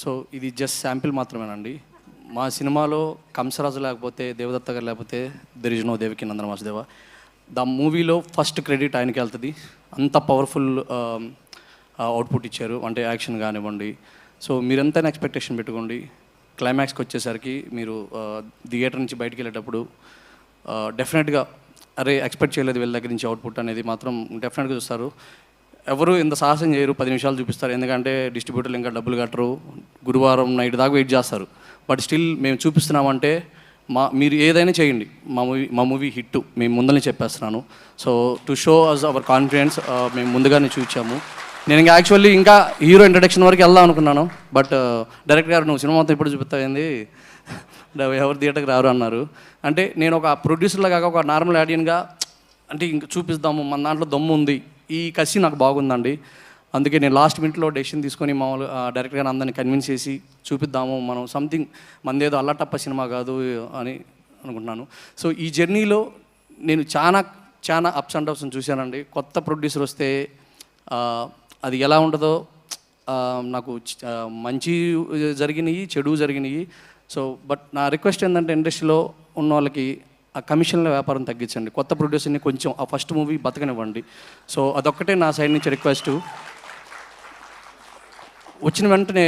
So ఇది just sample మాత్రమేనండి. మా సినిమాలో కంసరాజు లేకపోతే, దేవదత్త గారు లేకపోతే there is no Devaki Nandana Vasudeva. The మూవీలో ఫస్ట్ క్రెడిట్ ఆయనకి వెళ్తుంది. అంత పవర్ఫుల్ అవుట్పుట్ ఇచ్చారు, అంటే యాక్షన్ కానివ్వండి. సో మీరెంతైనా ఎక్స్పెక్టేషన్ పెట్టుకోండి. క్లైమాక్స్కి వచ్చేసరికి మీరు థియేటర్ నుంచి బయటికి వెళ్ళేటప్పుడు డెఫినెట్గా అరే ఎక్స్పెక్ట్ చేయలేదు వీళ్ళ దగ్గర నుంచి అవుట్పుట్ అనేది మాత్రం డెఫినెట్గా చూస్తారు. ఎవరు ఇంత సాహసం చేయరు, 10 నిమిషాలు చూపిస్తారు. ఎందుకంటే డిస్ట్రిబ్యూటర్లు ఇంకా డబ్బులు కట్టరు, గురువారం నైట్ దాకా వెయిట్ చేస్తారు. బట్ స్టిల్ మేము చూపిస్తున్నామంటే మీరు ఏదైనా చేయండి, మా మూవీ హిట్ మేము ముందరనే చెప్పేస్తున్నాను. So to show us our confidence మేము ముందుగానే చూపించాము. నేను ఇంకా యాక్చువల్లీ ఇంకా హీరో ఇంట్రడక్షన్ వరకు వెళ్దాం అనుకున్నాను. బట్ డైరెక్టర్ గారు నువ్వు సినిమా మొత్తం ఇప్పుడు చూపిస్తాయింది, ఎవరు థియేటర్కి రారు అన్నారు. అంటే నేను ఒక ప్రొడ్యూసర్లా కాక ఒక నార్మల్ ఆడియన్గా అంటే ఇంక చూపిస్తాము, మన దాంట్లో దమ్ము ఉంది, ఈ కసి నాకు బాగుందండి. అందుకే నేను లాస్ట్ మినిట్లో డెసిషన్ తీసుకొని మామూలు డైరెక్టర్ గారు అందరినీ కన్విన్స్ చేసి చూపిద్దాము, మనం సంథింగ్ మనదేదో అల్లటప్ప సినిమా కాదు అని అనుకుంటున్నాను. సో ఈ జర్నీలో నేను చాలా అప్స్ అండ్ డౌన్స్ చూశానండి. కొత్త ప్రొడ్యూసర్ వస్తే అది ఎలా ఉంటుందో నాకు మంచి జరిగినాయి, చెడు జరిగినాయి. సో బట్ నా రిక్వెస్ట్ ఏంటంటే ఇండస్ట్రీలో ఉన్న వాళ్ళకి ఆ కమిషన్ల వ్యాపారం తగ్గించండి. కొత్త ప్రొడ్యూసర్ని కొంచెం ఆ ఫస్ట్ మూవీ బతకనివ్వండి. సో అదొక్కటే నా సైడ్ నుంచి రిక్వెస్ట్. వచ్చిన వెంటనే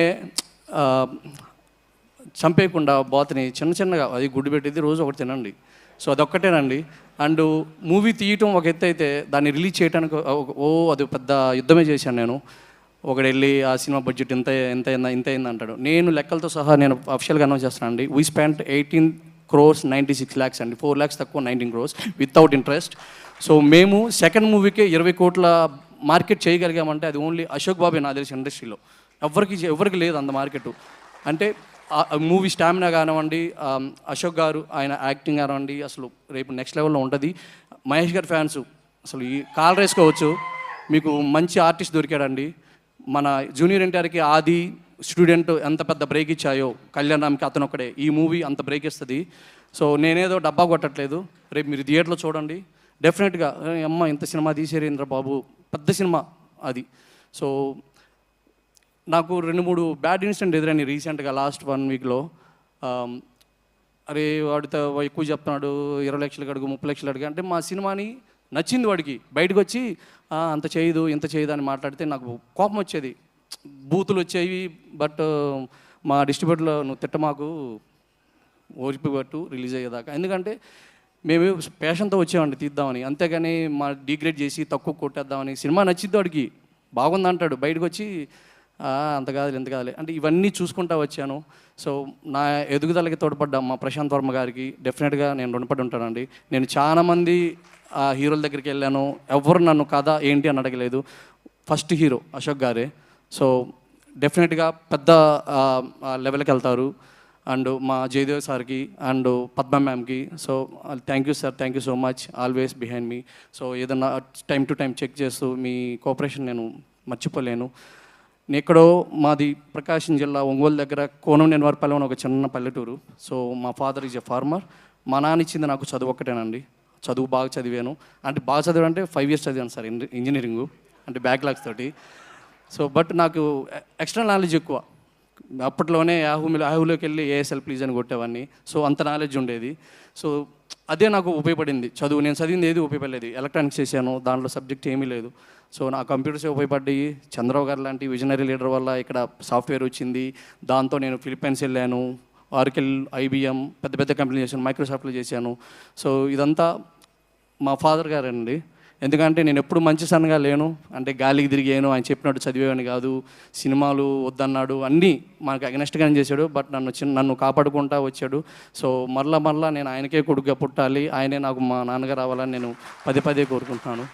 చంపేయకుండా బాతుని చిన్నగా అది గుడ్డు పెట్టింది రోజు ఒకటి తినండి. సో అదొక్కటేనండి. అండ్ మూవీ తీయటం ఒక ఎత్తు అయితే దాన్ని రిలీజ్ చేయడానికి అది పెద్ద యుద్ధమే చేశాను నేను. ఒకడు వెళ్ళి ఆ సినిమా బడ్జెట్ ఇంత అయింది అంటాడు. నేను లెక్కలతో సహా నేను అఫిషియల్గా అనౌన్స్ చేస్తాను అండి. వీ స్పెంట్ 18 crores 96 lakhs అండి, 4 lakhs తక్కువ 19 crores వితౌట్ ఇంట్రెస్ట్. సో మేము సెకండ్ మూవీకే 20 కోట్ల మార్కెట్ చేయగలిగామంటే అది ఓన్లీ అశోక్ బాబే నాకు తెలిసి ఇండస్ట్రీలో ఎవరికి లేదు అంత మార్కెట్. అంటే మూవీ స్టామినా కానివ్వండి, అశోక్ గారు ఆయన యాక్టింగ్ కానివ్వండి, అసలు రేపు నెక్స్ట్ లెవెల్లో ఉంటుంది. మహేష్ గారి ఫ్యాన్స్ అసలు ఈ కాల్ రేసుకోవచ్చు, మీకు మంచి ఆర్టిస్ట్ దొరికాడండి. మన జూనియర్ ఎన్టీఆర్కి ఆది స్టూడెంట్ ఎంత పెద్ద బ్రేక్ ఇచ్చాయో కళ్యాణ్రామ్కి అతను ఒకడే, ఈ మూవీ అంత బ్రేక్ ఇస్తుంది. సో నేనేదో డబ్బా కొట్టట్లేదు, రేపు మీరు థియేటర్లో చూడండి డెఫినెట్గా అమ్మ ఇంత సినిమా తీసేరేంద్ర బాబు, పెద్ద సినిమా అది. సో నాకు 2-3 బ్యాడ్ ఇన్సిడెంట్ ఎదురైనాయి రీసెంట్గా లాస్ట్ 1 వీక్లో. అరే వాడితో ఎక్కువ చెప్తున్నాడు, 20 లక్షలు అడుగు 30 లక్షలు అడుగు అంటే మా సినిమాని నచ్చింది వాడికి, బయటకు వచ్చి అంత చేయదు ఇంత చేయదు అని మాట్లాడితే నాకు కోపం వచ్చేది, బూతులు వచ్చేవి. బట్ మా డిస్ట్రిబ్యూటర్లో నువ్వు తిట్టమాకు, ఓర్పు పట్టు రిలీజ్ అయ్యేదాకా, ఎందుకంటే మేము ప్యాషన్తో వచ్చామండి తీద్దామని, అంతేగాని మా డిగ్రేడ్ చేసి తక్కువ కొట్టేద్దామని. సినిమా నచ్చిద్ది వాడికి, బాగుంది అంటాడు, బయటకు వచ్చి అంత కాదు ఎంత కాదులే అంటే ఇవన్నీ చూసుకుంటూ వచ్చాను. సో నా ఎదుగుదలకి తోడ్పడ్డా మా ప్రశాంత్ వర్మ గారికి డెఫినెట్గా నేను రుణపడి ఉంటానండి. నేను చాలామంది హీరోల దగ్గరికి వెళ్ళాను, ఎవరు నన్ను కథ ఏంటి అని అడగలేదు. ఫస్ట్ హీరో అశోక్ గారే. సో డెఫినెట్గా పెద్ద లెవెల్కి వెళ్తారు. అండ్ మా జయదేవ్ సార్కి అండ్ పద్మ మ్యామ్కి so thank you sir, thank you so much, always behind మీ. సో ఏదన్నా టైం టు టైం చెక్ చేస్తూ మీ కోఆపరేషన్ నేను మర్చిపోలేను. ఎక్కడో మాది ప్రకాశం జిల్లా ఒంగోలు దగ్గర కోనంనేనివారిపల్లెం అని ఒక చిన్న పల్లెటూరు. సో మా ఫాదర్ ఈజ్ ఎ ఫార్మర్. మా నాన్న ఇచ్చింది నాకు చదువు ఒక్కటేనండి. చదువు బాగా చదివాను, అంటే బాగా చదివాను అంటే 5 years చదివాను సార్ ఇంజనీరింగు, అంటే బ్యాక్లాగ్స్ తోటి. సో బట్ నాకు ఎక్స్ట్రా నాలెడ్జ్ ఎక్కువ. అప్పట్లోనే యాహూలోకి వెళ్ళి ఏఎస్ఎల్ ప్లీజ్ అని కొట్టేవాడిని. సో అంత నాలెడ్జ్ ఉండేది. సో అదే నాకు ఉపయోగపడింది. చదువు నేను చదివింది ఏది ఉపయోగపడలేదు. ఎలక్ట్రానిక్స్ చేశాను, దాంట్లో సబ్జెక్ట్ ఏమీ లేదు. సో నా కంప్యూటర్స్ ఉపయోగపడ్డాయి. చంద్రబాబు గారు లాంటి విజనరీ లీడర్ వల్ల ఇక్కడ సాఫ్ట్వేర్ వచ్చింది. దాంతో నేను ఫిలిప్పైన్స్ వెళ్ళాను, ఆర్కెల్, ఐబిఎం పెద్ద కంపెనీలు చేశాను, మైక్రోసాఫ్ట్లో చేశాను. సో ఇదంతా మా ఫాదర్ గారండి. ఎందుకంటే నేను ఎప్పుడు మంచి సన్నగా లేను, అంటే గాలికి తిరిగాను, ఆయన చెప్పినట్టు చదివేవాడిని కాదు, సినిమాలు వద్దన్నాడు, అన్నీ మనకు అగనెస్ట్గానే చేశాడు. బట్ నన్ను కాపాడుకుంటా వచ్చాడు. సో మరలా నేను ఆయనకే కొడుకుగా పుట్టాలి, ఆయనే నాకు మా నాన్నగా రావాలని నేను పదే కోరుకుంటున్నాను.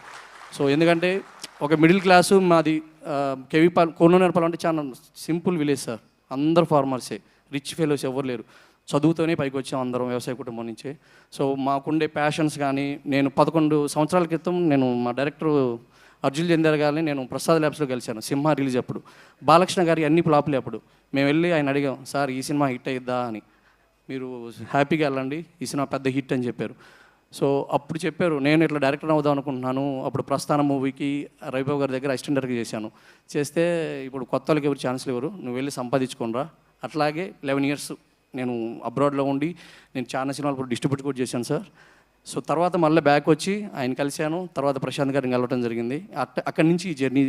సో ఎందుకంటే ఒక మిడిల్ క్లాసు మాది కోనంనేనివారిపల్లెం అంటే చాలా సింపుల్ విలేజ్ సార్, అందరు ఫార్మర్సే, రిచ్ ఫెలోస్ ఎవరు లేరు. చదువుతోనే పైకి వచ్చాం అందరం వ్యవసాయ కుటుంబం నుంచే. సో మాకుండే ప్యాషన్స్ కానీ, నేను 11 సంవత్సరాల క్రితం నేను మా డైరెక్టర్ అర్జున్ జంధ్యాల గారిని నేను ప్రసాద్ ల్యాబ్స్లో కలిశాను సింహ రిలీజ్ అప్పుడు. బాలకృష్ణ గారి అన్ని ఫ్లాప్లే అప్పుడు. మేము వెళ్ళి ఆయన అడిగాం, సార్ ఈ సినిమా హిట్ అయిద్దా అని. మీరు హ్యాపీగా వెళ్ళండి, ఈ సినిమా పెద్ద హిట్ అని చెప్పారు. సో అప్పుడు చెప్పారు నేను ఇట్లా డైరెక్టర్ అవుదాం అనుకుంటున్నాను. అప్పుడు ప్రస్థానం మూవీకి రవిబాబు గారి దగ్గర అసిస్టెంట్ డైరెక్టర్ చేశాను. చేస్తే ఇప్పుడు కొత్త వాళ్ళకి ఎవరు ఛాన్స్లు ఎవరు, నువ్వు వెళ్ళి సంపాదించుకోనరా. అట్లాగే 11 years నేను అబ్రాడ్లో ఉండి నేను చాలా సినిమాలు ఇప్పుడు డిస్ట్రిబ్యూట్ కూడా చేశాను సార్. సో తర్వాత మళ్ళీ బ్యాక్ వచ్చి ఆయన కలిశాను. తర్వాత ప్రశాంత్ గారిని కలవటం జరిగింది. అక్కడి నుంచి ఈ జర్నీ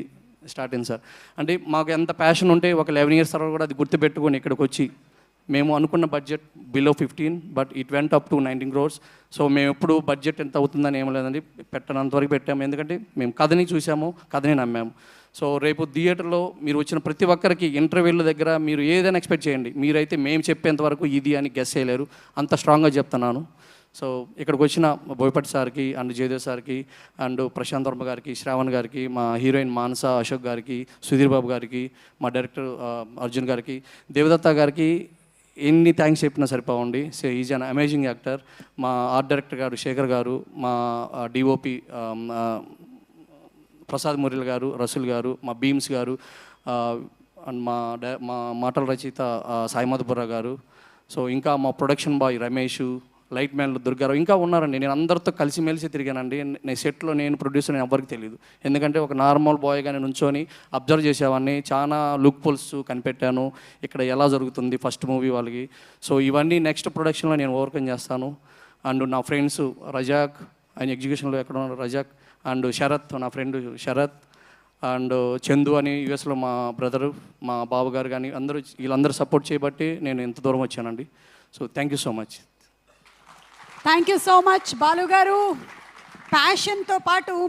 స్టార్ట్ అయింది సార్. అంటే మాకు ఎంత ప్యాషన్ ఉంటే ఒక 11 years తర్వాత కూడా అది గుర్తుపెట్టుకొని ఇక్కడికి వచ్చి మేము అనుకున్న budget below 15, but it went up to 19 crores. So మేము ఎప్పుడు బడ్జెట్ ఎంత అవుతుందని ఏం లేదండి, పెట్టనంతవరకు పెట్టాము. ఎందుకంటే మేము కథని చూసాము, కథని నమ్మాము. సో రేపు థియేటర్లో మీరు వచ్చిన ప్రతి ఒక్కరికి ఇంటర్వ్యూల దగ్గర మీరు ఏదైనా ఎక్స్పెక్ట్ చేయండి, మీరైతే మేము చెప్పేంత వరకు ఇది అని గెస్ చేయలేరు, అంత స్ట్రాంగ్గా చెప్తున్నాను. సో ఇక్కడికి వచ్చిన బోయపట్టి సార్కి అండ్ జయదేవ్ సార్కి అండ్ ప్రశాంత్ వర్మ గారికి, శ్రావణ్ గారికి, మా హీరోయిన్ మానస అశోక్ గారికి, సుధీర్ బాబు గారికి, మా డైరెక్టర్ అర్జున్ గారికి, దేవదత్త గారికి ఎన్ని థ్యాంక్స్ చెప్పినా సరిపోవండి. So is an amazing actor. మా ఆర్ట్ డైరెక్టర్ గారు శేఖర్ గారు, మా డిఓపి ప్రసాద్ మురళి గారు, రసూల్ గారు, మా భీమ్స్ గారు, అండ్ మా మాటల రచయిత సాయి మధుపుర గారు. సో ఇంకా మా production bye Ramesh, light మ్యాన్లు Durgarao, ఇంకా ఉన్నారండి. నేను అందరితో కలిసిమెలిసి తిరిగానండి. నేను సెట్లో నేను ప్రొడ్యూసర్ నేను ఎవరికి తెలియదు. ఎందుకంటే ఒక నార్మల్ బాయ్గా నేను నుంచొని అబ్జర్వ్ చేసేవాడిని. చాలా లుక్ పుల్స్ కనిపెట్టాను ఇక్కడ ఎలా జరుగుతుంది ఫస్ట్ మూవీ వాళ్ళకి. సో ఇవన్నీ నెక్స్ట్ ప్రొడక్షన్లో నేను ఓవర్కమ్ చేస్తాను. అండ్ నా ఫ్రెండ్స్ రజాక్, ఆయన ఎగ్జిక్యూషన్లో ఎక్కడ ఉన్నారు రజాక్, అండ్ శరత్, నా ఫ్రెండ్ శరత్, అండ్ చందు అని యుఎస్లో మా బ్రదరు, మా బావగారు కానీ వీళ్ళందరూ సపోర్ట్ చేయబట్టి నేను ఇంత దూరం వచ్చానండి. So thank you so much. Thank you so much Balu గారు. ప్యాషన్తో పాటు